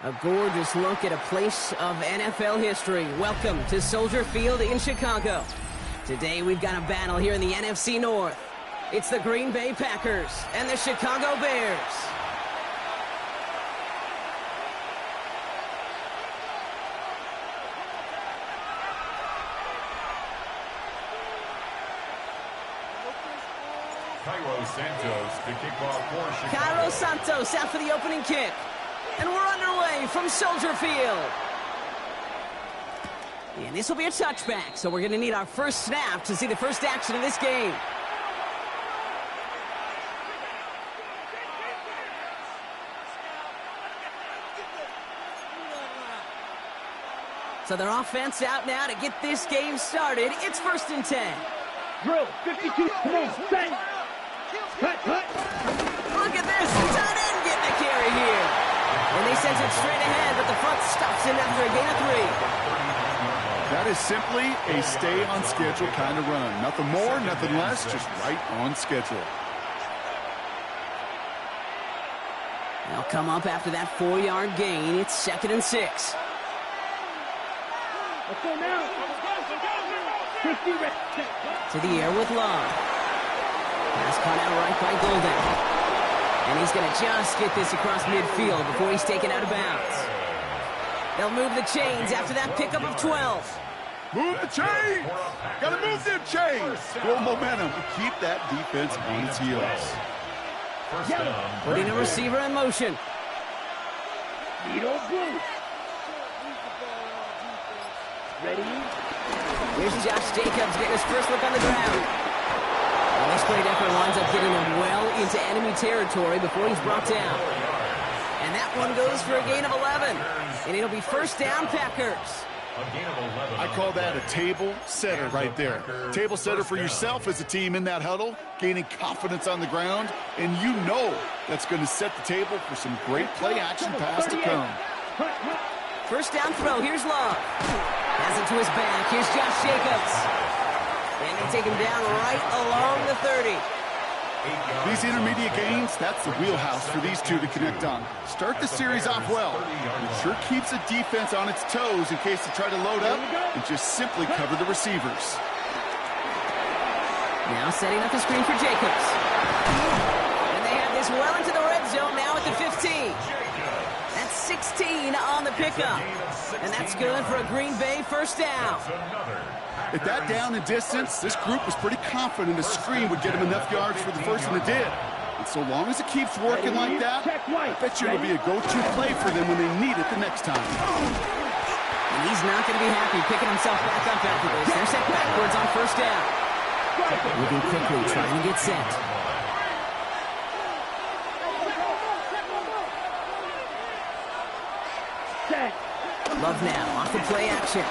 A gorgeous look at a place of NFL history. Welcome to Soldier Field in Chicago. Today we've got a battle here in the NFC North. It's the Green Bay Packers and the Chicago Bears. Cairo Santos out for the opening kick. And we're underway from Soldier Field. And this will be a touchback, so we're going to need our first snap to see the first action of this game. So their offense out now to get this game started. It's 1st and 10. Drill, 52, come on, bang! Cut! Look at this, tight end getting a carry here. And they send it straight ahead, but the front stops him after a gain of 3. That is simply a stay-on-schedule kind of run. Nothing more, nothing less, just right on schedule. They'll come up after that 4-yard gain. It's 2nd and 6. Let's go now. To the air with Love. Pass caught out right by Golden. And he's going to just get this across midfield before he's taken out of bounds. They'll move the chains after that pickup of 12. Move the chains! Gotta move them chains! Build momentum to keep that defense on its heels. Putting a receiver in motion. Ready? Here's Josh Jacobs getting his first look on the ground. Well, this great effort winds up getting him well into enemy territory before he's brought down. And that one goes for a gain of 11. And it'll be 1st down, Packers. I call that a table setter right there. Table setter for yourself as a team in that huddle, gaining confidence on the ground, and you know that's going to set the table for some great play-action pass to come. 1st down throw. Here's Love. Has it to his back. Here's Josh Jacobs. And they take him down right along the 30. These intermediate gains, that's the wheelhouse for these two to connect on. Start the series off well. It sure keeps the defense on its toes in case they try to load up and just simply cover the receivers. Now setting up the screen for Jacobs. And they have this well into the red zone now at the 15. That's 16 on the pickup. And that's good for a Green Bay 1st down. At that down and distance, this group was pretty confident a screen would get him enough yards for the first, and it did. And so long as it keeps working like that, I bet you it'll be a go-to play for them when they need it the next time. And he's not going to be happy picking himself back up after this. They're set backwards on 1st down. Moving quickly, trying to get set. Love now, off the play action.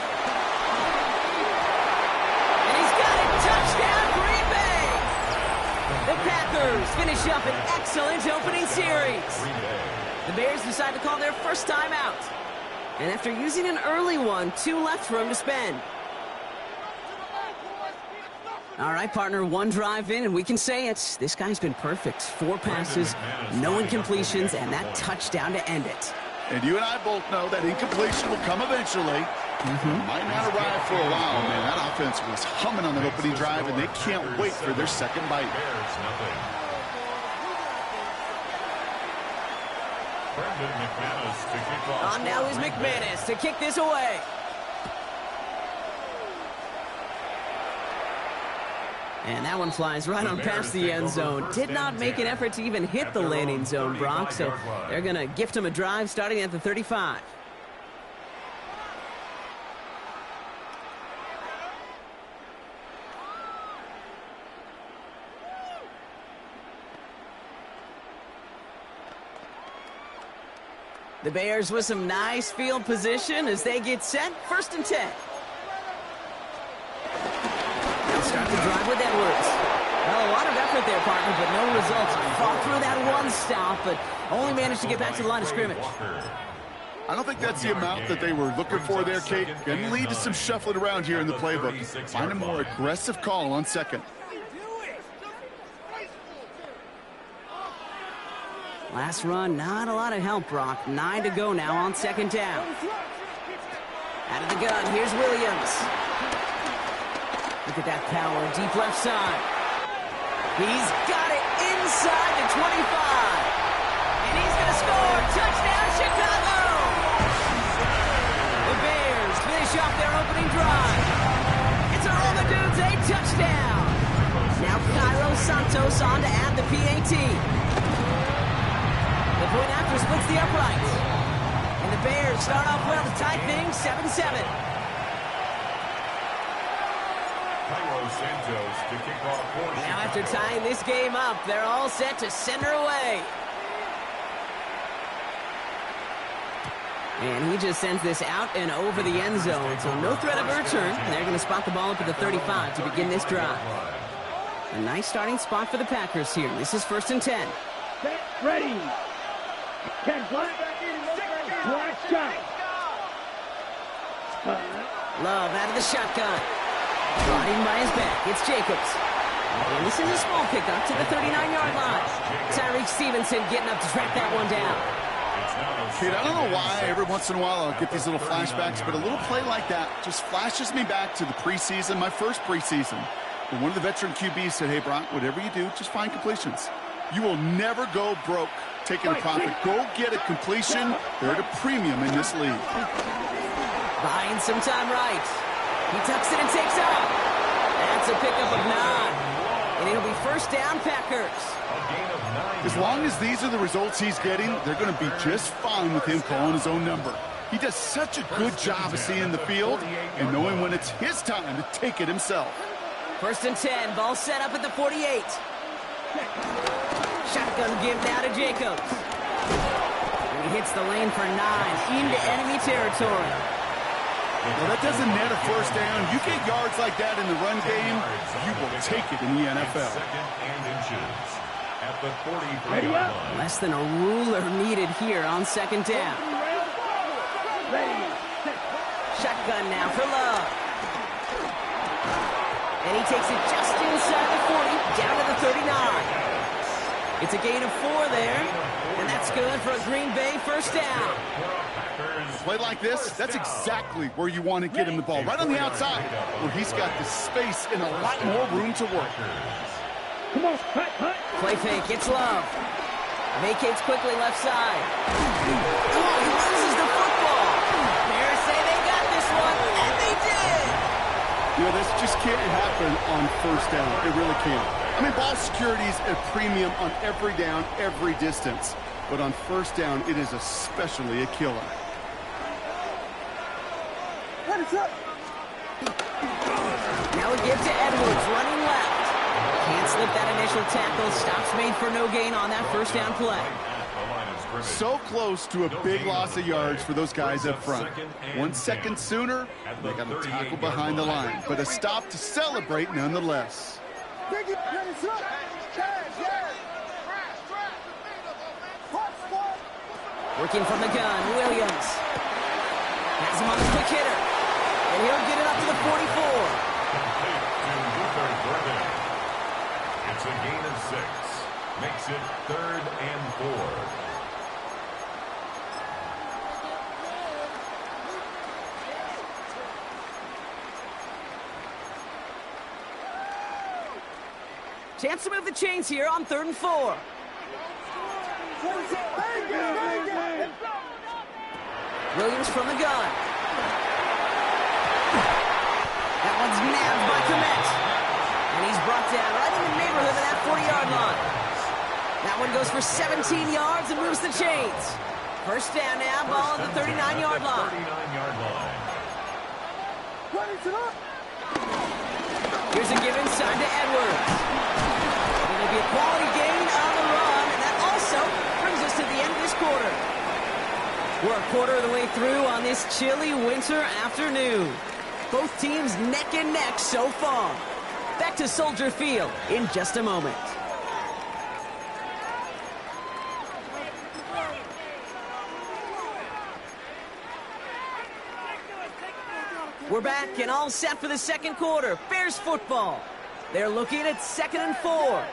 And he's got it, touchdown Green Bay! The Packers finish up an excellent opening series. The Bears decide to call their first time out. And after using an early one, 2 left for him to spend. All right, partner, 1 drive in, and we can say it. This guy's been perfect. 4 passes, no incompletions, and that touchdown to end it. And you and I both know that incompletion will come eventually. Might not arrive for a while, man. That offense was humming on that opening drive, and they can't wait for their second bite. On now is McManus to kick this away. And that one flies right on past the end zone. Did not make an effort to even hit the landing zone, Brock, so they're going to gift him a drive starting at the 35. The Bears with some nice field position as they get set. 1st and 10. They'll start the drive with Edwards. Well, a lot of effort there, partner, but no results. Fought through that one stop, but only managed to get back to the line of scrimmage. I don't think that's the amount that they were looking for there, Kate. Going to lead to some shuffling around here in the playbook. Find a more aggressive call on 2nd. Last run, not a lot of help, Brock. 9 to go now on 2nd down. Out of the gun, here's Williams. Look at that power, deep left side. He's got it inside the 25. And he's going to score. Touchdown, Chicago! The Bears finish off their opening drive. It's a roll the dudes, a touchdown. Now Cairo Santos on to add the PAT. The point after splits the uprights. And the Bears start off well to tie things 7-7. Now after tying this game up, they're all set to send her away. And he just sends this out and over the end zone, so no threat of a return. They're going to spot the ball up at the 35 to begin this drive. A nice starting spot for the Packers here. This is 1st and 10. Set, ready. 10, black shot. Love out of the shotgun. Brought in by his back. It's Jacobs. And this is a small pickup to the 39-yard line. Tyreek Stevenson getting up to track that one down. Kid, I don't know why every once in a while I'll get these little flashbacks, but a little play like that just flashes me back to the preseason, my first preseason. And one of the veteran QBs said, hey, Brock, whatever you do, just find completions. You will never go broke taking a profit. Go get a completion. They're at a premium in this league. Buying some time right. He tucks it and takes off. That's a pickup of 9. And it'll be 1st down, Packers. As long as these are the results he's getting, they're going to be just fine with him calling his own number. He does such a good job of seeing the field and knowing when it's his time to take it himself. 1st and 10, ball set up at the 48. Shotgun give now to Jacobs. And he hits the lane for 9 into enemy territory. Well, that doesn't net a 1st down. You get yards like that in the run game, you will take it in the NFL. Less than a ruler needed here on 2nd down. Shotgun now for Love. And he takes it just inside the 40, down to the 39. It's a gain of 4 there, and that's good for a Green Bay 1st down. Play like this, that's exactly where you want to get him the ball, right on the outside, where he's got the space and a lot more room to work. Come on, cut. Play fake, it's Love. Vacates quickly left side. Oh, he loses the football. Bears say they got this one, and they did. You know, this just can't happen on 1st down. It really can't. I mean, ball security is a premium on every down, every distance. But on 1st down, it is especially a killer. Now we get to Edwards running left. Can't slip that initial tackle. Stops made for no gain on that 1st down play. So close to a big loss of yards for those guys up front. 1 second sooner, they got a tackle behind the line. But a stop to celebrate nonetheless. Working from the gun, Williams. Has him on the quick hitter. And he'll get it up to the 44. It's a gain of 6. Makes it 3rd and 4. Chance to move the chains here on 3rd and 4. Williams from the gun. That one's nabbed by Komet. And he's brought down right in the neighborhood of that 40-yard line. That one goes for 17 yards and moves the chains. First down now, ball at the 39-yard line. 39-yard line. Here's a give inside to Edwards. It'll be a quality gain on the run, and that also brings us to the end of this quarter. We're a quarter of the way through on this chilly winter afternoon. Both teams neck and neck so far. Back to Soldier Field in just a moment. We're back and all set for the second quarter. Bears football. They're looking at 2nd and 4.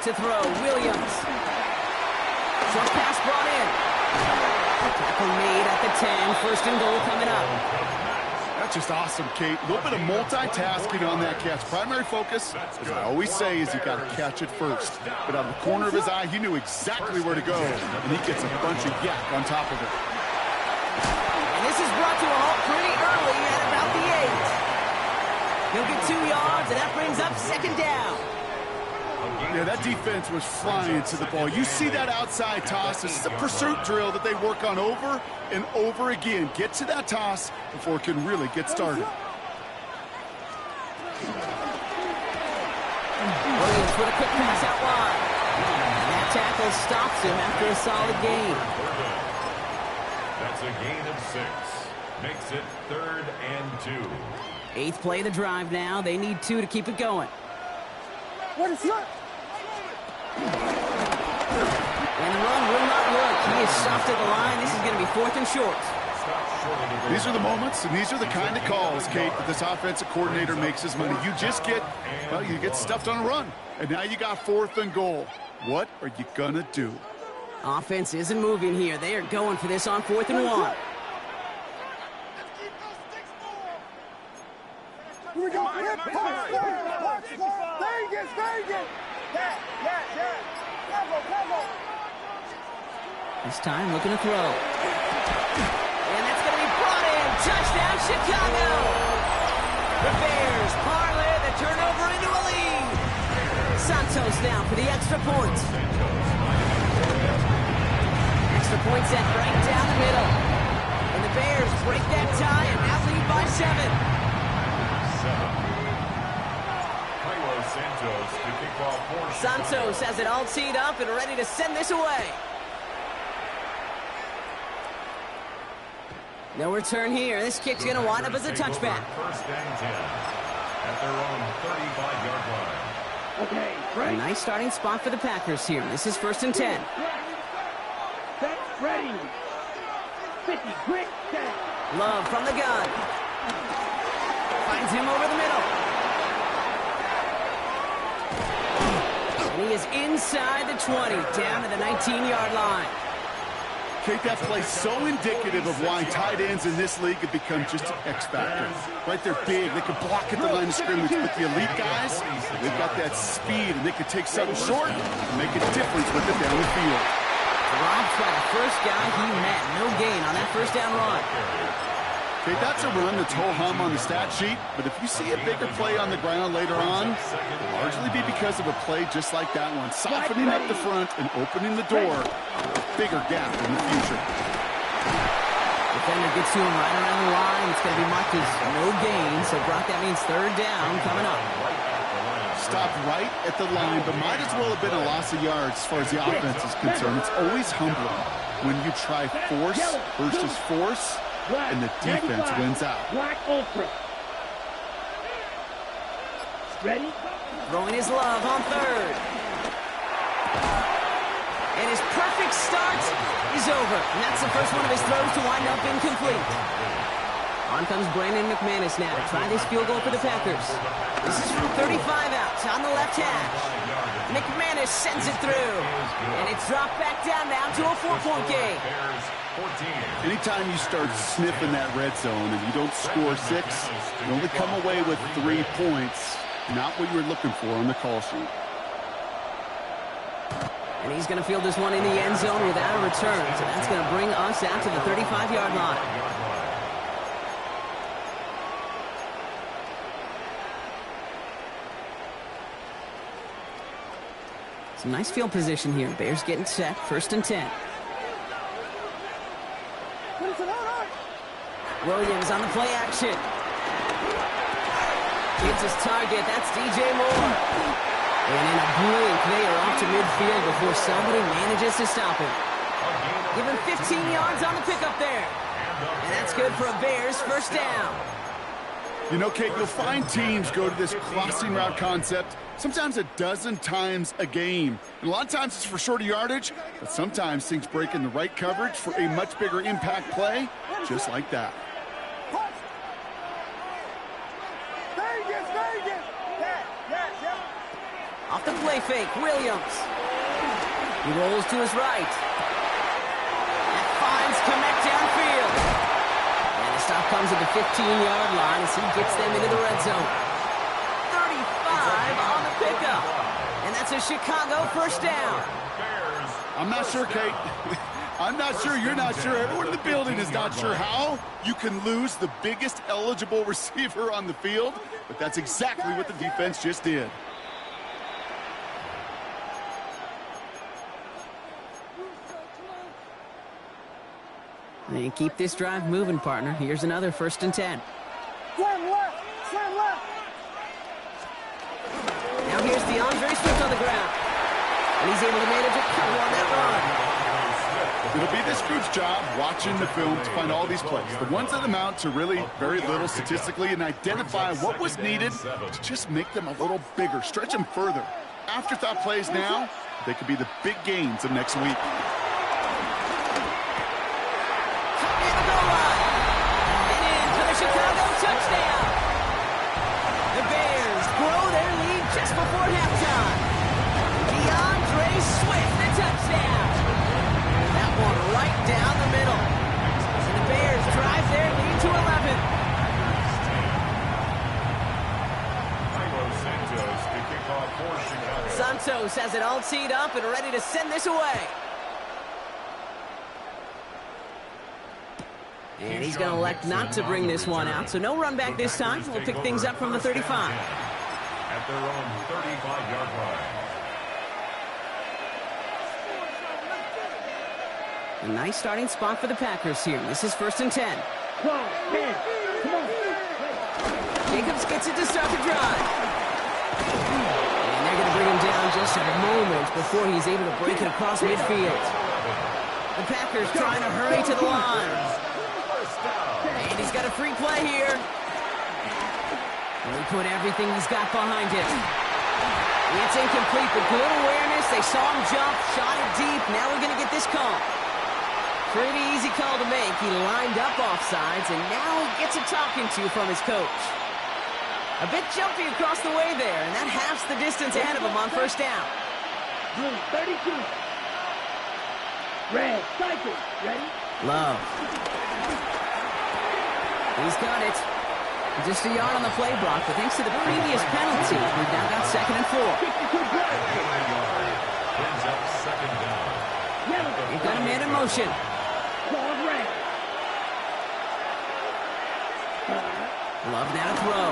To throw, Williams. Short pass brought in. Tackle made at the 10. First and goal coming up. That's just awesome, Kate. A little bit of multitasking on that catch. Primary focus, as I always say, is you got to catch it first. But out of the corner of his eye, he knew exactly where to go, and he gets a bunch of yak on top of it. And this is brought to a halt pretty early at about the 8. He'll get 2 yards, and that brings up 2nd down. Yeah, that defense was flying to the ball. You see that outside toss. This is a pursuit drill that they work on over and over again. Get to that toss before it can really get started. Williams with a quick pass out wide. And that tackle stops him after a solid gain. That's a gain of 6. Makes it 3rd and 2. 8th play of the drive now. They need 2 to keep it going. What is that? And the run will not work. He is soft at the line. This is going to be 4th and short. These are the moments, and these are the kind of calls, Kate, that this offensive coordinator makes his money. You just get, well, you get stuffed on a run. And now you got 4th and goal. What are you going to do? Offense isn't moving here. They are going for this on 4th and 1. Here we go. Vegas. This time looking to throw. And that's going to be brought in. Touchdown, Chicago. The Bears parlay the turnover into a lead. Santos down for the extra point. Extra point set right down the middle. And the Bears break that tie and now lead by 7. Santos has it all teed up and ready to send this away. No return here. This kick's going to wind up as a touchback. 1st and 10 at their own 35-yard line. Okay, ready. A nice starting spot for the Packers here. This is 1st and 10. Set, ready. 50, quick, set. Love from the gun. Finds him over the middle. And he is inside the 20, down to the 19-yard line. Kate, that play so indicative of why tight ends in this league have become just an X factor. Right, they're big. They can block at the line of scrimmage. But the elite guys, they've got that speed, and they can take something short and make a difference with it down the field. Dropped by the first guy he met. No gain on that first down run. Kate, that's a run that's ho-hum on the stat sheet, but if you see a bigger play on the ground later on, it'll largely be because of a play just like that one, softening up the front and opening the door for a bigger gap in the future. Defender gets to him right around the line. It's going to be marked as no gain, so Brock, that means 3rd down coming up. Stopped right at the line, but might as well have been a loss of yards as far as the offense is concerned. It's always humbling when you try force versus force, and the defense wins out. Black Ultra. Ready? Throwing his love on 3rd. And his perfect start is over. And that's the first one of his throws to wind up incomplete. On comes Brandon McManus now to try this field goal for the Packers. This is from 35 out on the left hash. McManus sends it through. And it's dropped back down now to a 4-point game. Anytime you start sniffing that red zone and you don't score 6, you only come away with 3 points. Not what you were looking for on the call sheet. And he's going to field this one in the end zone without a return. So that's going to bring us out to the 35-yard line. Some nice field position here. Bears getting set. 1st and 10. Williams on the play action. Gets his target. That's DJ Moore. And in a blink, they are off to midfield before somebody manages to stop him. Give him 15 yards on the pickup there. And that's good for a Bears 1st down. You know, Kate, you'll find teams go to this crossing route concept sometimes a dozen times a game. And a lot of times it's for shorter yardage, but sometimes things break in the right coverage for a much bigger impact play, just like that. Off the play fake, Williams. He rolls to his right. And finds Kmet downfield. And the stop comes at the 15-yard line as he gets them into the red zone. 35 on the pickup. And that's a Chicago 1st down. I'm not sure, Kate. I'm not sure, you're not sure. Everyone in the building is not sure how you can lose the biggest eligible receiver on the field, but that's exactly what the defense just did. And keep this drive moving, partner. Here's another 1st and 10. Slam left. Now here's DeAndre Swift on the ground. And he's able to manage a couple on that It'll be this group's job watching the film to find all these plays. The ones that amount to really very little statistically and identify what was needed to just make them a little bigger, stretch them further. Afterthought plays now, they could be the big gains of next week. Chicago touchdown. The Bears grow their lead just before halftime. DeAndre Swift, the touchdown. That one right down the middle. And the Bears drive their lead to 11. Santos has it all teed up and ready to send this away. And he's going to elect not to bring this one out, so no run back this time. We'll pick things up from the 35. At their own 35-yard line. A nice starting spot for the Packers here. This is 1st and 10. Come on. Jacobs gets it to start the drive. And they're going to bring him down just a moment before he's able to break it across midfield. The Packers trying to hurry to the line. And he's got a free play here. And he put everything he's got behind him. It's incomplete, but good awareness. They saw him jump, shot it deep. Now we're going to get this call. Pretty easy call to make. He lined up offsides, and now he gets a talking to from his coach. A bit jumpy across the way there, and that halves the distance ahead of him on 1st down. Blue 32. Red, cycle. Ready? Love. He's got it. Just a yard on the play block, but thanks to the previous penalty, we've now got 2nd and 4. Brings up 2nd down. You've got a man in motion. Love now to throw.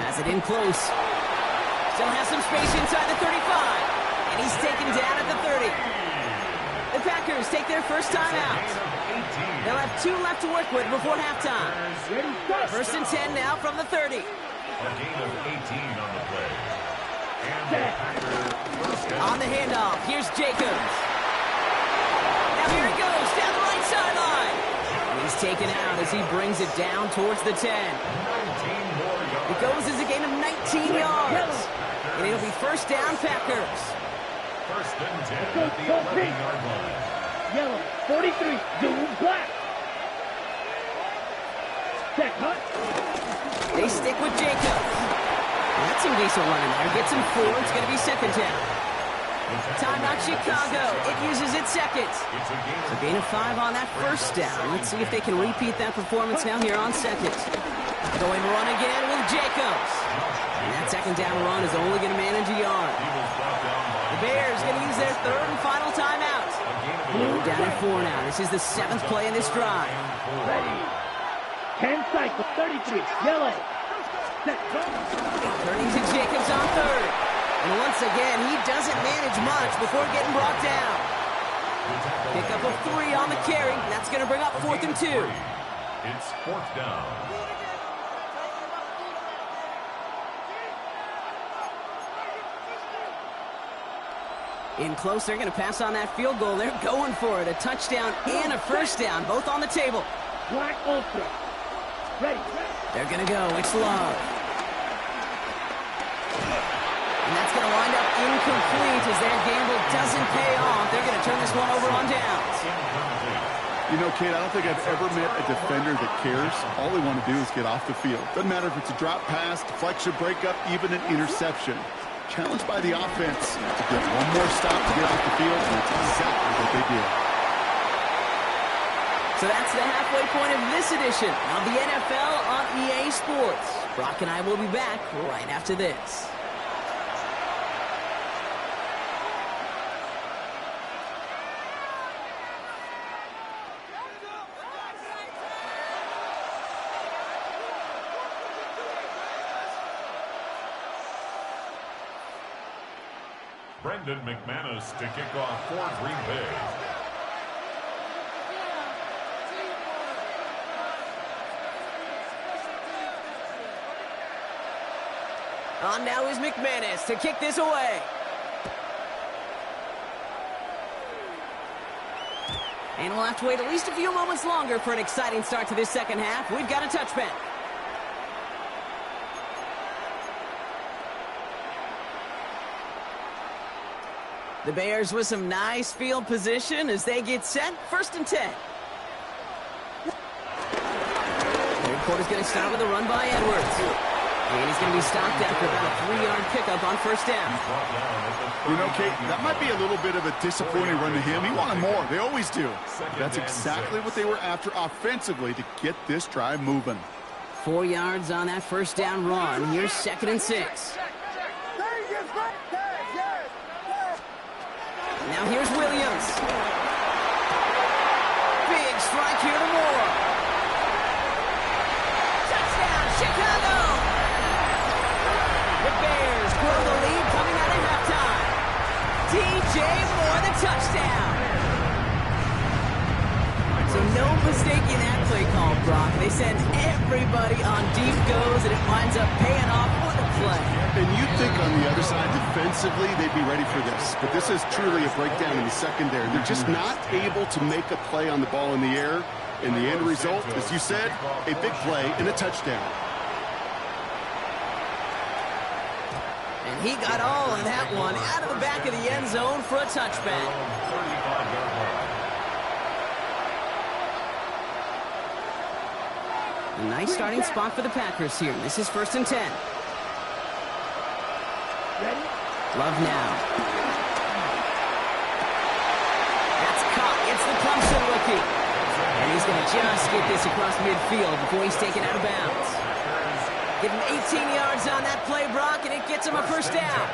Has it in close. Still has some space inside the 35. And he's taken down at the 30. The Packers take their 1st time out. They'll have 2 left to work with before halftime. 1st and 10 now from the 30. A gain of 18 on the play. And the Packers 1st down. On the handoff, here's Jacobs. Now here he goes, down the right sideline. And he's taken out as he brings it down towards the 10. 19 more yards. It goes as a gain of 19 yards. And it'll be 1st down, Packers. 1st and 10 at the 11-yard line. Yellow, 43, blue, black. Check, hut. They stick with Jacobs. That's some decent running there. Gets him 4. It's going to be 2nd down. Timeout Chicago. It uses its 2nd. A gain of 5 on that 1st down. Let's see if they can repeat that performance now here on 2nd. Going run again with Jacobs. And that 2nd down run is only going to manage a yard. The Bears going to use their 3rd and final timeout. We're down at 4 now. This is the 7th play in this drive. Ready. 10 cycle, 33, yellow. Set, go. Turning to Jacobs on 3rd. And once again, he doesn't manage much before getting brought down. Pick up of 3 on the carry. That's going to bring up 4th and 2. It's 4th down. In close, they're going to pass on that field goal. They're going for it. A touchdown and a first down, both on the table. Black Ultra. Ready. They're going to go. It's Love. And that's going to wind up incomplete as their gamble doesn't pay off. They're going to turn this one over on downs. You know, Kate, I don't think I've ever met a defender that cares. All they want to do is get off the field. Doesn't matter if it's a drop pass, deflection, breakup, even an interception. Challenged by the offense to get one more stop to get off the field, and that's exactly what they did. So that's the halfway point of this edition of the NFL on EA Sports. Brock and I will be back right after this. Brendan McManus to kick off for Green Bay. On now is McManus to kick this away. And we'll have to wait at least a few moments longer for an exciting start to this second half. We've got a touchback. The Bears with some nice field position as they get set. 1st and 10. Third quarter's going to start with a run by Edwards. And he's going to be stopped after about a 3-yard pickup on 1st down. You know, Kate, that might be a little bit of a disappointing run to him. He wanted more. They always do. That's exactly what they were after offensively to get this drive moving. 4 yards on that 1st down run. Here's 2nd and 6. Now here's Williams. Big strike here to Moore. Touchdown, Chicago! The Bears grow the lead coming out of halftime. DJ Moore, the touchdown. So no mistaking that play call, Brock. They send everybody on deep goes, and it winds up paying off. What a play. And you'd think on the other side, defensively, they'd be ready for this. But this is truly a breakdown in the secondary. They're just not able to make a play on the ball in the air. And the end result, as you said, a big play and a touchdown. And he got all of that one out of the back of the end zone for a touchback. A nice starting spot for the Packers here. This is 1st and 10. Love now. That's caught. It's the Clemson rookie. And he's going to just get this across midfield before he's taken out of bounds. Give him 18 yards on that play, Brock, and it gets him a 1st down.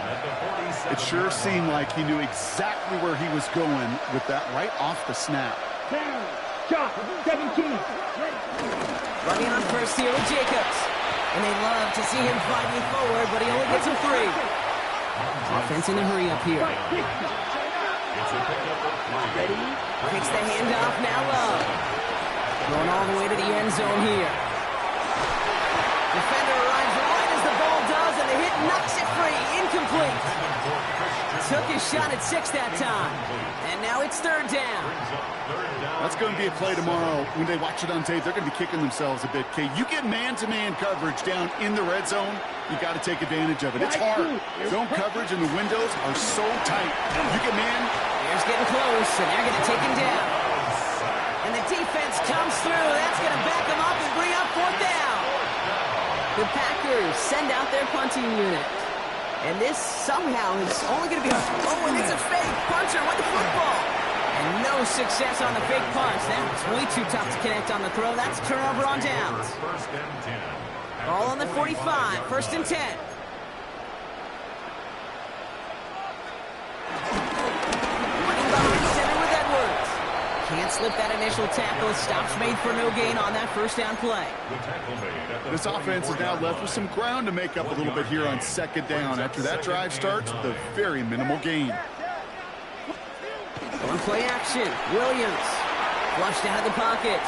It sure seemed like he knew exactly where he was going with that right off the snap. Shot, 17. Running on 1st here with Jacobs. And they love to see him fighting forward, but he only gets him 3. Offense in a hurry up here. Takes the handoff, now Love. Going all the way to the end zone here. Defender arrives right as the ball does, and the hit knocks it free. Incomplete. Took his shot at 6 that time. And now it's 3rd down. That's going to be a play tomorrow. When they watch it on tape, they're going to be kicking themselves a bit. Kate, you get man-to-man coverage down in the red zone, you got to take advantage of it. It's hard. Zone coverage and the windows are so tight. You get man. Bears getting close, and they're going to take him down. And the defense comes through. That's going to back him up and bring up 4th down. The Packers send out their punting unit. And this somehow is only going to be and it's a fake puncher with the football. And no success on the fake punch. That was way too tough to connect on the throw. That's turnover on downs. Ball on the 45. 1st and 10. Running behind center with Edwards. Can't slip that initial tackle. Stops made for no gain on that first down play. This offense is now left with some ground to make up a little bit here on second down. After that drive starts with a very minimal gain. On play action, Williams. Flushed out of the pocket.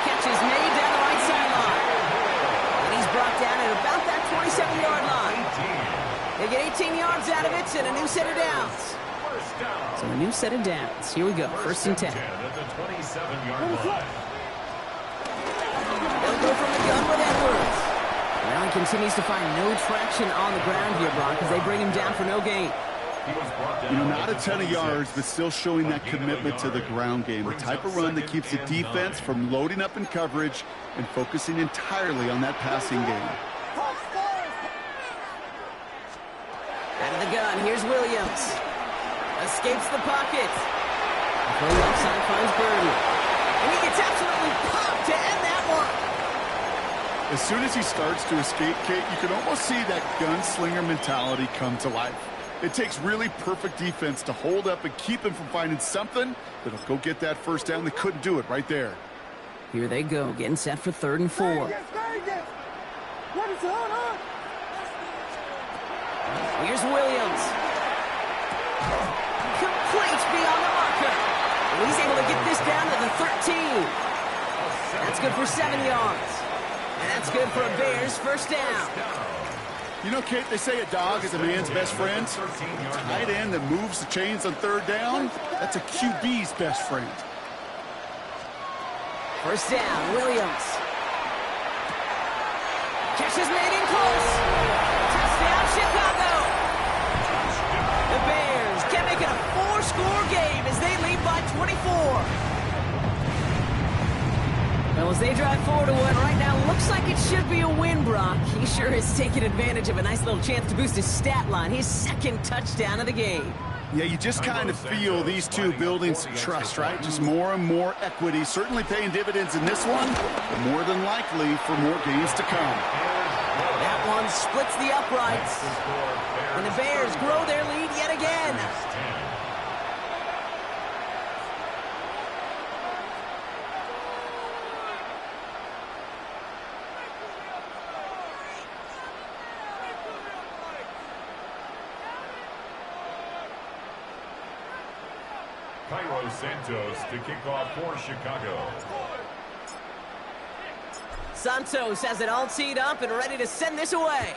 Catch is made down the right sideline. And he's brought down at about that 27-yard line. They get 18 yards out of it and a new set of downs. So a new set of downs. Here we go, first and 10. They'll go from the gun with Edwards. Well, he continues to find no traction on the ground here, Brock, as they bring him down for no gain. You know, not a ton of yards, but still showing that commitment to the ground game. The type of run that keeps the defense from loading up in coverage and focusing entirely on that passing game. Out of the gun, here's Williams. Escapes the pocket. Throw outside finds Birdie. And he gets absolutely popped to end that one. As soon as he starts to escape, Kate, you can almost see that gunslinger mentality come to life. It takes really perfect defense to hold up and keep him from finding something that'll go get that first down. They couldn't do it right there. Here they go, getting set for 3rd and 4. Here's Williams. Complete beyond the marker. And he's able to get this down to the 13. That's good for 7 yards. And that's good for a Bears first down. You know, Kate, they say a dog is a man's best friend. Tight end that moves the chains on 3rd down, that's a QB's best friend. First down, Williams. Catch is made in close. Touchdown, Chicago. The Bears can make it a 4-score game as they lead by 24. Well, as they drive forward to one right now, looks like it should be a win, Brock. He sure is taking advantage of a nice little chance to boost his stat line. His 2nd touchdown of the game. Yeah, you just kind of feel these two building some trust, right? Just more and more equity, certainly paying dividends in this one, but more than likely for more games to come. That one splits the uprights. And the Bears grow their lead yet again. Santos to kick off for Chicago. Santos has it all teed up and ready to send this away.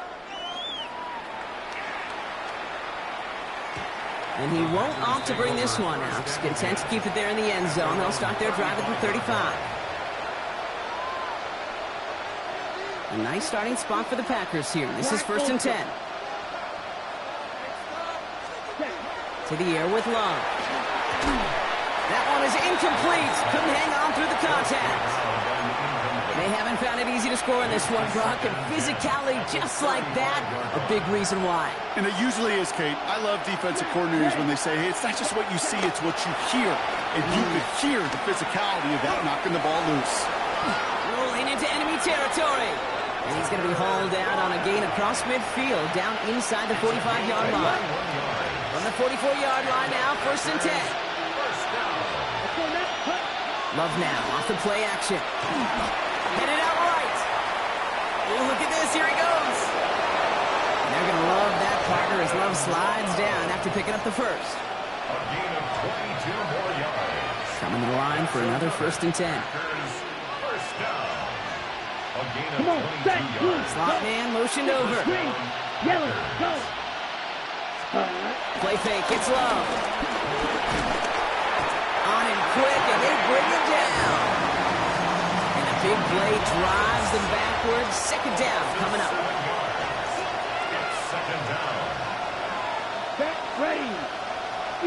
And he won't opt to bring this one out. He's content to keep it there in the end zone. They'll start their drive at the 35. A nice starting spot for the Packers here. This is 1st and 10. To the air with Love. That one is incomplete. Couldn't hang on through the contact. They haven't found it easy to score in this one, Brock, and physicality just like that, a big reason why. And it usually is, Kate. I love defensive coordinators when they say, hey, it's not just what you see, it's what you hear. And you could hear the physicality of that knocking the ball loose. Rolling into enemy territory. And he's going to be hauled out on a gain across midfield, down inside the 45-yard line. From the 44-yard line now, 1st and 10. Love now, off the play action. Headed out right. Ooh, look at this, here he goes. And they're going to love that partner as Love slides down after picking up the first. A gain of 22 more yards. Coming to the line for another 1st and 10. First down. A gain of 22 yards. Slot man motioned over. Yellow, go. Play fake, it's Love. On him quick, and they bring him down. And a big play drives them backwards. 2nd down coming up. It's 2nd down. Back, ready.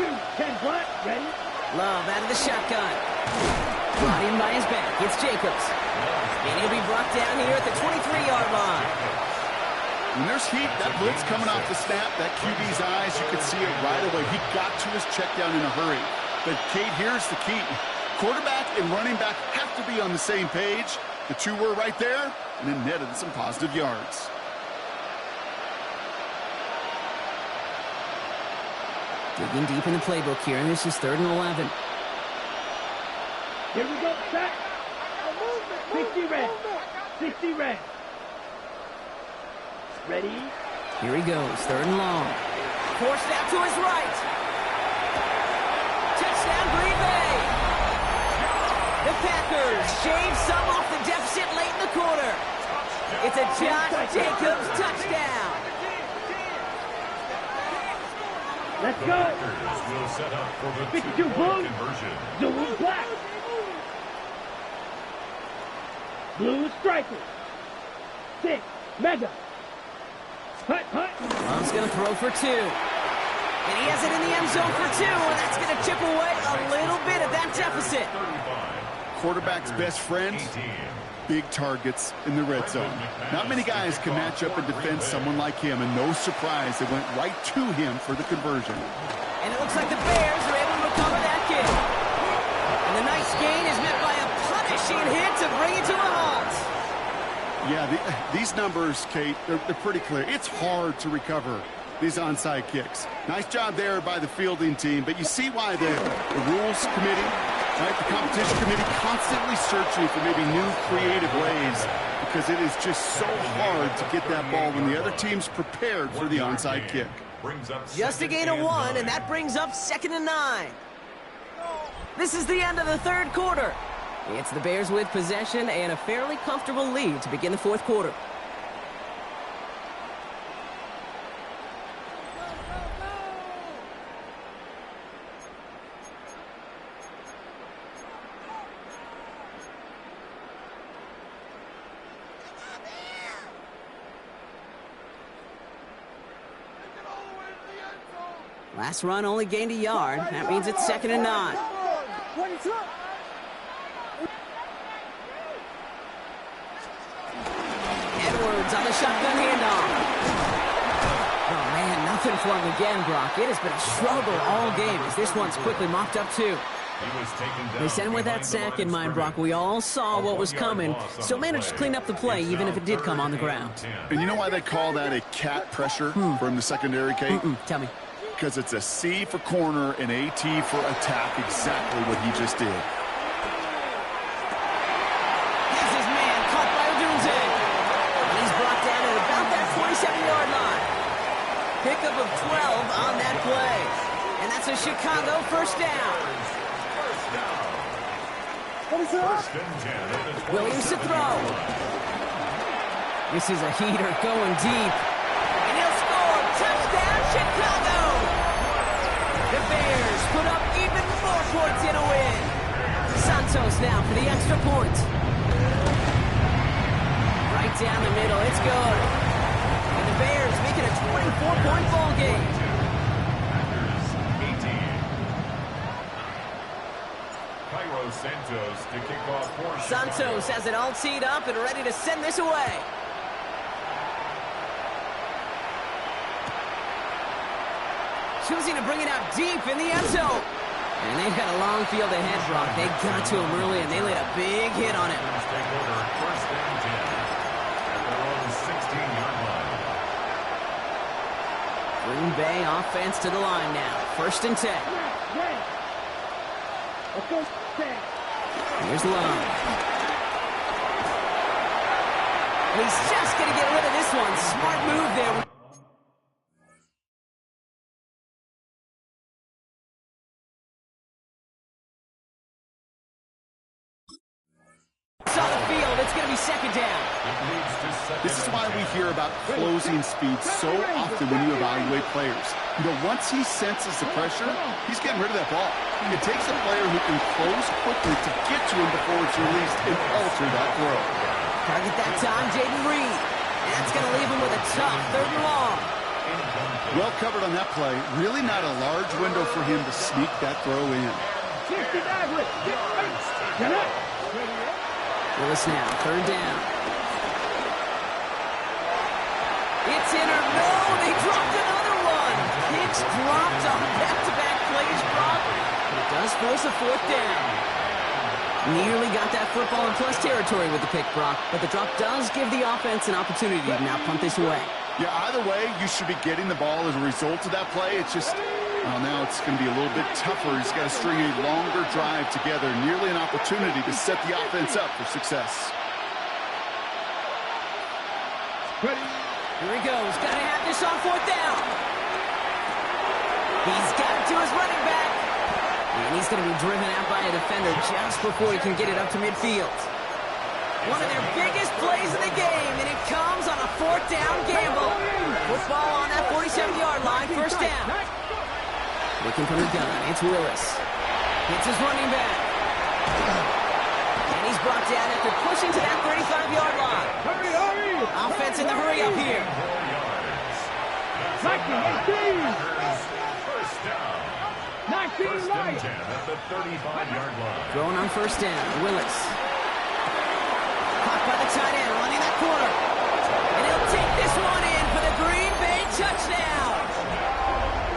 You can what? Ready? Love out of the shotgun. Brought in by his back. It's Jacobs. And he'll be brought down here at the 23-yard line. When there's heat, that blitz coming off the snap, that QB's eyes, you could see it right away. He got to his check down in a hurry. But, Kate, here's the key. Quarterback and running back have to be on the same page. The two were right there, and it netted some positive yards. Digging deep in the playbook here, and this is 3rd and 11. Here we go, set. 60 red. 60 red. Ready? Here he goes, 3rd and long. Forced out to his right. Touchdown, Green Bay. The Packers shave some off the deficit late in the quarter. It's a Josh Jacobs touchdown. Let's go. Packers will set up for the 52 2-point blue. conversion. Blue black. Blue strikers. 6. Mega. Hut, hut. Long's going to throw for 2. And he has it in the end zone for 2. And that's going to chip away a little bit of that deficit. 35. Quarterback's best friend, 18. big targets in the red zone. Not many guys can match up and defend someone like him, and no surprise, they went right to him for the conversion. And it looks like the Bears are able to recover that kick. And the nice gain is met by a punishing hit to bring it to a halt. Yeah, these numbers, Kate, they're pretty clear. It's hard to recover these onside kicks. Nice job there by the fielding team, but you see why the rules committee, right, the competition committee, constantly searching for maybe new creative ways, because it is just so hard to get that ball when the other team's prepared for the onside kick. Just a gain of 1, and that brings up 2nd and 9. This is the end of the 3rd quarter. It's the Bears with possession and a fairly comfortable lead to begin the 4th quarter. Last run only gained a yard. That means it's 2nd and 9. Edwards on the shotgun handoff. Oh, man, nothing for him again, Brock. It has been a struggle all game as this one's quickly mopped up, too. They sent him with that sack in mind, Brock. We all saw what was coming. Still managed to clean up the play, even if it did come on the ground. And you know why they call that a cat pressure from the secondary, Kate? Tell me. Because it's a C for corner and a T for attack, exactly what he just did. Here's his man, caught by Odunze. And he's brought down at about that 47-yard line. Pickup of 12 on that play. And that's a Chicago first down. Williams to throw. This is a heater going deep. And he'll score. Touchdown, Chicago! The Bears put up even more points in a win. Santos now for the extra point. Right down the middle, it's good. And the Bears make it a 24-point ball game. Santos to kick off for Santos has it all teed up and ready to send this away. Choosing to bring it out deep in the end zone. And they've got a long field ahead, Brock. They got to him early, and they laid a big hit on it. First down 10 at their own 16-yard line. Green Bay offense to the line now. 1st and 10. Let's go. Here's Long. He's just going to get rid of this one. Smart move there. Saw the field. It's going to be 2nd down. This is why we hear about closing speed so often when you evaluate players. You know, once he senses the pressure, he's getting rid of that ball. It takes a player who can close quickly to get to him before it's released and alter that throw. Target that time, Jaden Reed. And that's going to leave him with a tough 3rd and long. Well covered on that play. Really not a large window for him to sneak that throw in. Willis now, 3rd down. It's in or no, they dropped another one. Hicks dropped on back-to-back plays, Brock. But it does force a 4th down. Nearly got that football in plus territory with the pick, Brock, but the drop does give the offense an opportunity to now punt this away. Yeah, either way, you should be getting the ball as a result of that play. It's just, Well, now it's going to be a little bit tougher. He's got to string a longer drive together, nearly an opportunity to set the offense up for success. Ready. Here he goes. Got to have this on 4th down. He's got it to his running back. And he's going to be driven out by a defender just before he can get it up to midfield. One of their biggest plays of the game, and it comes on a 4th down gamble. Football on that 47-yard line, 1st down. Looking from the gun, it's Willis. Hits his running back. And he's brought down after pushing to that 35-yard line. Hurry, hurry. Offense in the hurry up here. 19, 18. First down. 19 First right. and 10 at the 35-yard line. Throwing on 1st down, Willis. Caught by the tight end, running that corner. And he'll take this one in for the Green Bay touchdown.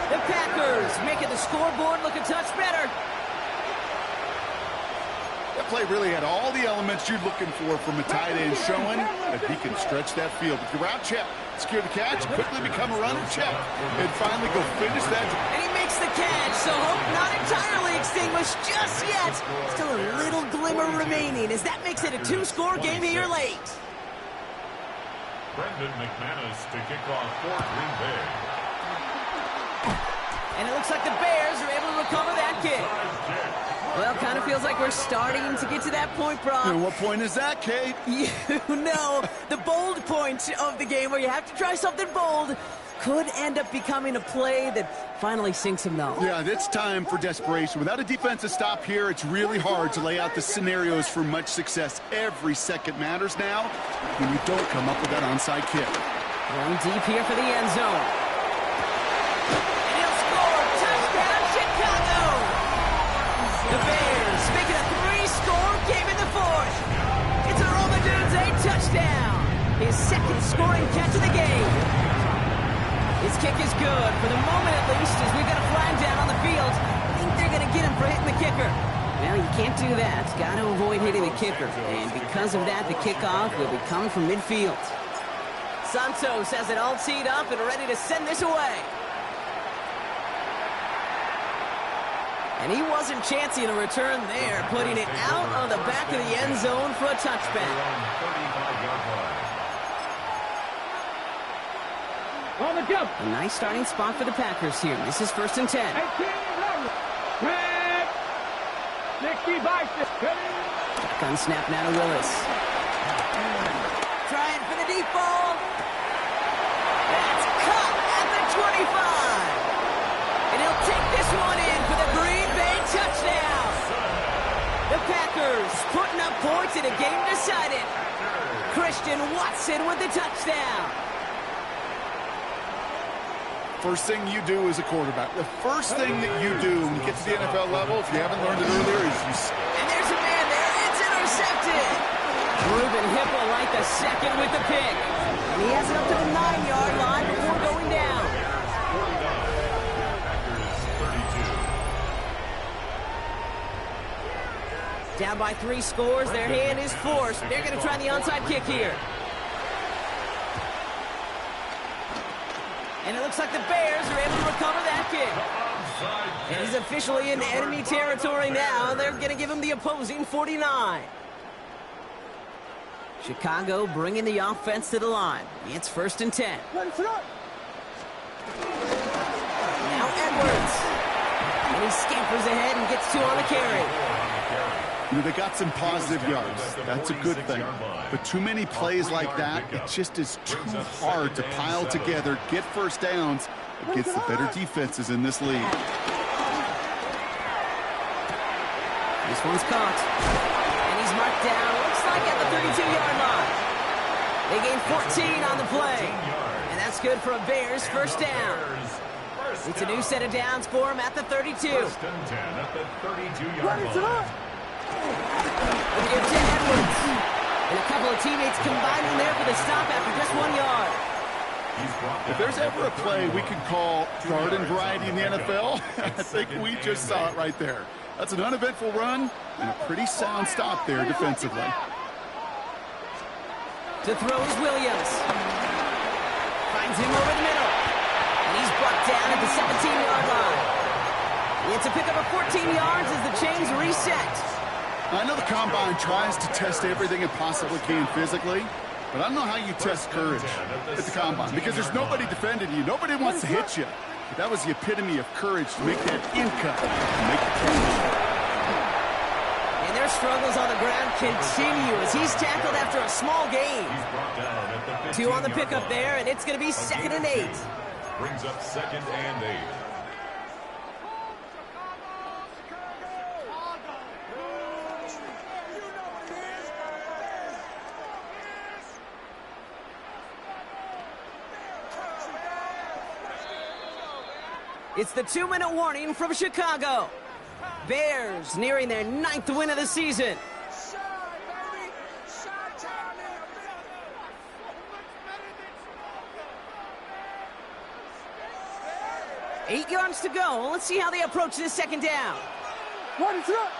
The Packers making the scoreboard look a touch better. That play really had all the elements you're looking for from a tight end, showing that he can stretch that field. With your route check, secure the catch, quickly become a runner check, and finally go finish that. And he makes the catch, so hope not entirely extinguished just yet. Still a little glimmer remaining as that makes it a 2-score game here late. Brendan McManus to kick off for Green Bay. And it looks like the Bears are able to recover that kick. Well, kind of feels like we're starting to get to that point, Brock. And what point is that, Kate? You know, the bold point of the game where you have to try something bold could end up becoming a play that finally sinks him, though. Yeah, it's time for desperation. Without a defensive stop here, it's really hard to lay out the scenarios for much success. Every second matters now when you don't come up with that onside kick. Going deep here for the end zone. And he'll score! Touchdown, Chicago! The Bears make it a 3-score game in the 4th. It's a Romadunze touchdown. His 2nd scoring catch of the game. His kick is good, for the moment at least, as we've got a flag down on the field. I think they're going to get him for hitting the kicker. Well, you can't do that. Got to avoid hitting the kicker. And because of that, the kickoff will be coming from midfield. Santos has it all teed up and ready to send this away. And he wasn't chancing a return there, putting it out on the back of the end zone for a touchback. On the jump. A nice starting spot for the Packers here. This is 1st and 10. 18, red. 60 by 6. Gun snap now to Willis. Trying for the deep ball. That's caught at the 25. And he'll take this one in for the Green Bay touchdown. The Packers putting up points in a game decided. Christian Watson with the touchdown. First thing you do as a quarterback, the first thing that you do when you get to the NFL level, if you haven't learned it earlier, is you... And there's a man there. It's intercepted. Ruben Hipple like the second with the pick. And he has it up to the 9-yard line before going down. Down by 3 scores. Their hand is forced. They're going to try the onside kick here. And it looks like the Bears are able to recover that kick. And he's officially in enemy territory now. They're going to give him the opposing 49. Chicago bringing the offense to the line. It's 1st and 10. Now Edwards. And he scampers ahead and gets 2 on the carry. You know, they got some positive yards. That's a good thing. But too many plays like that, it just is too hard to pile together, get first downs against the better defenses in this league. This one's caught. And he's marked down, looks like at the 32-yard line. They gain 14 on the play. And that's good for a Bears first down. It's a new set of downs for him at the 32. 1st and 10 at the 32-yard line. Look at Ted Edwards. And a couple of teammates combining there for the stop after just 1 yard. If there's ever a play we could call garden variety in the NFL, I think we just saw it right there. That's an uneventful run and a pretty sound stop there defensively. To throw is Williams. Finds him over the middle. And he's brought down at the 17-yard line. It's a pickup of 14 yards as the chains reset. I know the Combine tries to test everything it possibly can physically, but I don't know how you test courage at the Combine because there's nobody defending you. Nobody wants to hit you. But that was the epitome of courage to make that in cut and make the catch. And their struggles on the ground continue as he's tackled after a small gain. 2 on the pickup there, and it's going to be 2nd and 8. Brings up 2nd and 8. It's the 2-minute warning from Chicago. Bears nearing their 9th win of the season. Eight yards to go. Let's see how they approach this 2nd down. What is up?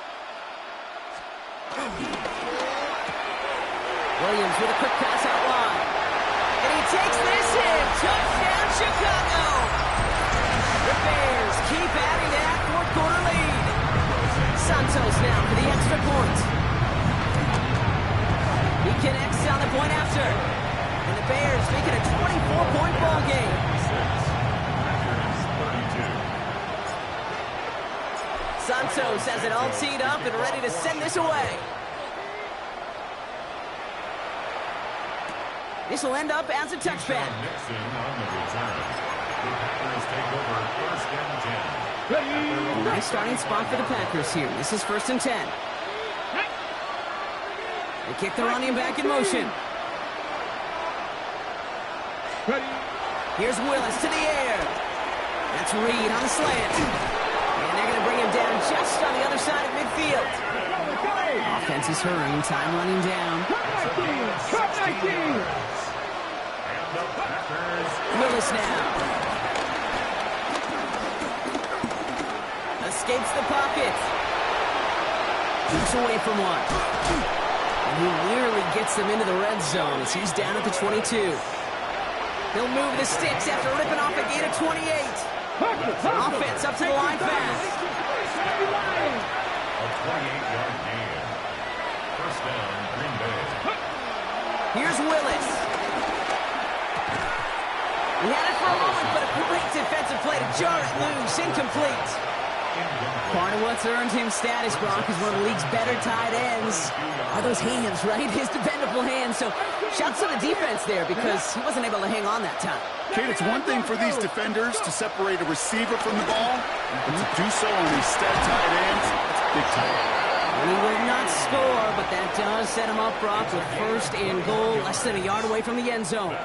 Williams with a quick pass out wide. And he takes this in. Touchdown, Chicago. The Bears keep adding to that 4th-quarter lead. Santos now for the extra point. He connects on the point after. And the Bears make it a 24-point ball game. Santos has it all teed up and ready to send this away. This will end up as a touchback. Nice starting spot for the Packers here. This is 1st and 10. They kick the running back in motion. Here's Willis to the air. That's Reed on the slant. And they're going to bring him down just on the other side of midfield. Offense is hurrying. Time running down. Willis now. Escapes the pocket. Keeps away from one. And he nearly gets them into the red zone as he's down at the 22. He'll move the sticks after ripping off a gain of 28. Offense up to the line fast. A 28-yard gain. 1st down, Green Bay. Here's Willis. He had it for a moment, but a great defensive play to jar it loose. Incomplete. Part of what's earned him status, Brock, is one of the league's better tight ends. Are those hands, right? His dependable hands. So shouts to the defense there because he wasn't able to hang on that time. Kate, it's one thing for these defenders to separate a receiver from the ball, but to do so on these stud tight ends, it's big time. And he will not score, but that does set him up, Brock, with 1st and goal, less than a yard away from the end zone.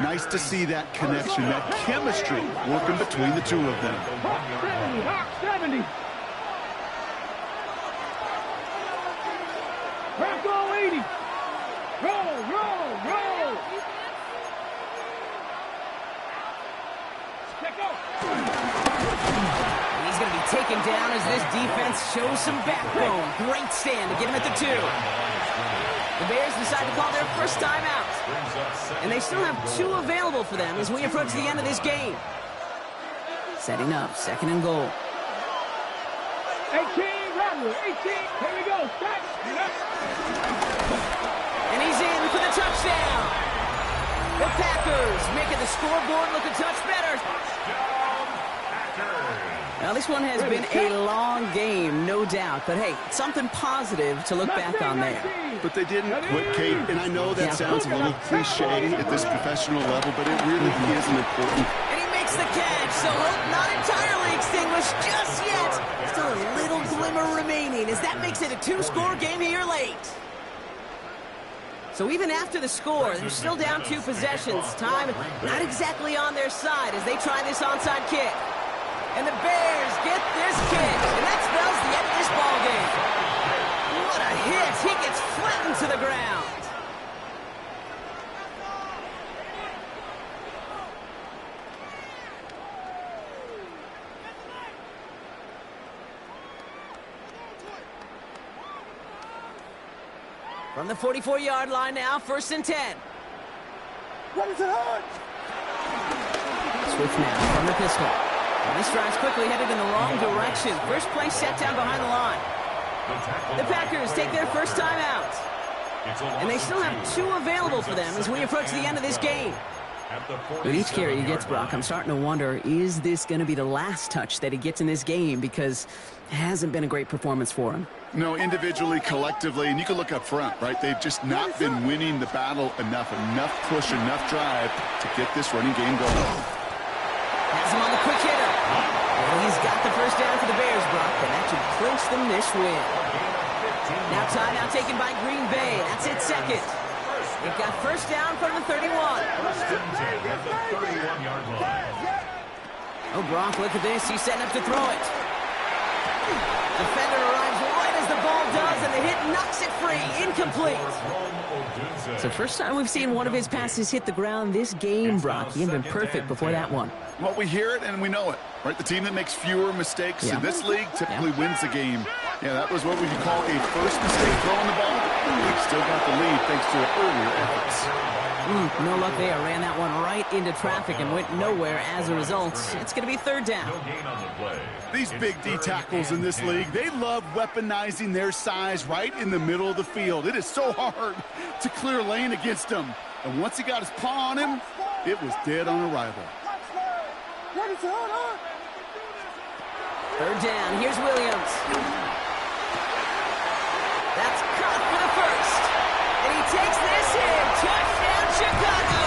Nice to see that connection, that chemistry working between the two of them. 70. Bronco 80. Roll, roll, roll. Check out. And he's going to be taken down as this defense shows some backbone. Great stand to get him at the 2. The Bears decide to call their 1st time out. And they still have 2 available for them as we approach the end of this game. Setting up 2nd and goal. 18, Rodler, 18. Here we go. Stop. And he's in for the touchdown. The Packers making the scoreboard look a touch better. Now, this one has been a long game, no doubt. But, hey, something positive to look back on there. But they didn't quit, Kate. And I know that sounds a little cliche at this professional level, but it really is an important. And he makes the catch, so hope not entirely extinguished just yet. Still a little glimmer remaining as that makes it a 2-score game here late. So even after the score, they're still down 2 possessions. Time not exactly on their side as they try this onside kick. And the Bears get this kick, and that spells the end of this ball game. What a hit. He gets flattened to the ground. From the 44-yard line now, 1st and 10. What is it hurt? Swift now from the pistol. This drive's quickly headed in the wrong direction. First play set down behind the line. The Packers take their first time out. And they still have 2 available for them as we approach the end of this game. With each carry he gets, Brock, I'm starting to wonder, is this going to be the last touch that he gets in this game? Because it hasn't been a great performance for him. No, individually, collectively, and you can look up front, right? They've just not been winning the battle enough push, enough drive to get this running game going. Has him on the quick hitter. And he's got the first down for the Bears, Brock, and that should clinch them this win. Now timeout taken by Green Bay. That's it, second. They've got first down from the 31. Oh, Brock, look at this. He's setting up to throw it. Defender arrives right as the ball does, and the hit knocks it free. Incomplete. It's the first time we've seen one of his passes hit the ground this game, Brock. He had been perfect before that one. Well, we hear it and we know it, right? The team that makes fewer mistakes in this league typically wins the game. Yeah, that was what we could call a first mistake throwing the ball. They still got the lead thanks to earlier efforts. No luck there. Ran that one right into traffic and went nowhere as a result. It's going to be third down. These big D tackles in this league, they love weaponizing their size right in the middle of the field. It is so hard to clear lane against them. And once he got his paw on him, it was dead on arrival. Third down. Here's Williams. That's caught for the first. And he takes this in. Touchdown, Chicago.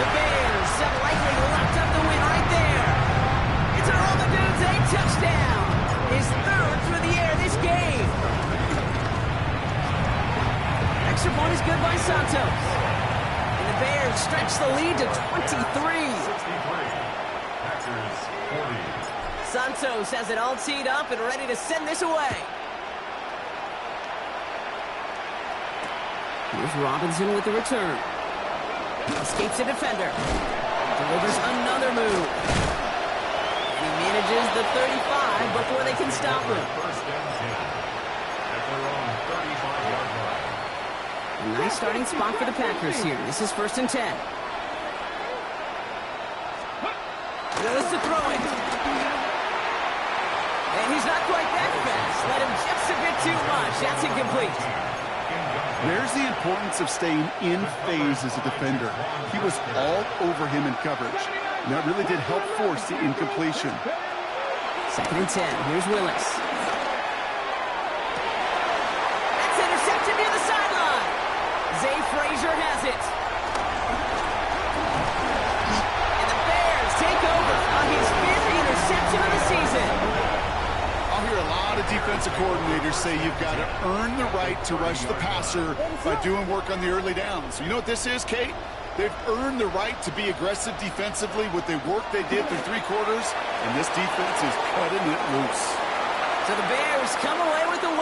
The Bears have likely locked up the win right there. It's a roll the dudes, a touchdown. His third through the air this game. Extra point is good by Santos. And the Bears stretch the lead to 23. Santos has it all teed up and ready to send this away. Here's Robinson with the return. Escapes a defender. Delivers another move. And he manages the 35 before they can stop him. A nice starting spot for the Packers here. This is 1st and 10. Goes to throw it. And he's not quite that fast. Let him just a bit too much. That's incomplete. There's the importance of staying in phase as a defender. He was all over him in coverage. And that really did help force the incompletion. 2nd and 10. Here's Willis. That's intercepted near the sideline. Zay Frazier has it. And the Bears take over on his 5th interception of the season. I'll hear a lot of defensive coordinators say you've got to earn the right to rush the passer by doing work on the early downs. You know what this is, Kate? They've earned the right to be aggressive defensively with the work they did through 3 quarters, and this defense is cutting it loose. So the Bears come away with the win.